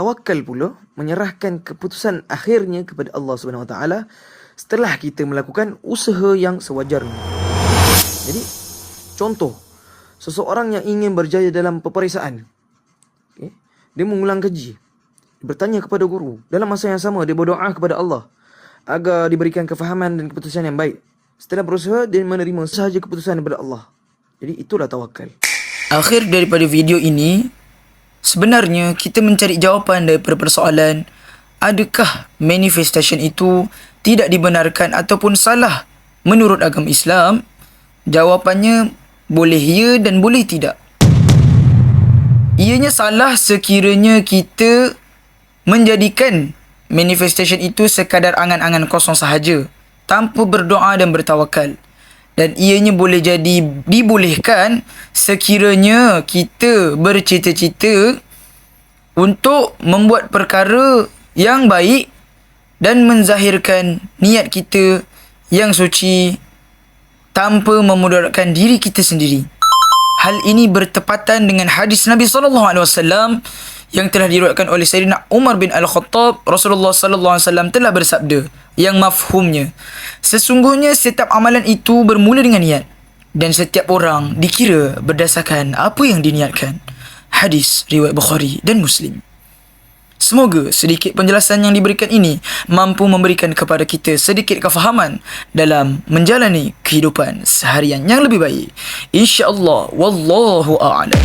Tawakal pula menyerahkan keputusan akhirnya kepada Allah Subhanahu Wa Taala setelah kita melakukan usaha yang sewajarnya. Jadi, contoh, seseorang yang ingin berjaya dalam peperiksaan, okay, dia mengulang kaji, dia bertanya kepada guru, dalam masa yang sama dia berdoa kepada Allah agar diberikan kefahaman dan keputusan yang baik. Setelah berusaha, dia menerima sahaja keputusan daripada Allah. Jadi itulah tawakal. Akhir daripada video ini, sebenarnya kita mencari jawapan daripada persoalan, adakah manifestation itu tidak dibenarkan ataupun salah menurut agama Islam? Jawapannya boleh ya dan boleh tidak. Ianya salah sekiranya kita menjadikan manifestation itu sekadar angan-angan kosong sahaja, tanpa berdoa dan bertawakal. Dan ianya boleh jadi dibolehkan sekiranya kita bercita-cita untuk membuat perkara yang baik dan menzahirkan niat kita yang suci tanpa memudaratkan diri kita sendiri. Hal ini bertepatan dengan hadis Nabi SAW yang telah diriwayatkan oleh Sayyidina Umar bin Al-Khattab. Rasulullah SAW telah bersabda yang mafhumnya, sesungguhnya setiap amalan itu bermula dengan niat, dan setiap orang dikira berdasarkan apa yang diniatkan. Hadis riwayat Bukhari dan Muslim. Semoga sedikit penjelasan yang diberikan ini mampu memberikan kepada kita sedikit kefahaman dalam menjalani kehidupan seharian yang lebih baik. InsyaAllah. Wallahu a'lam.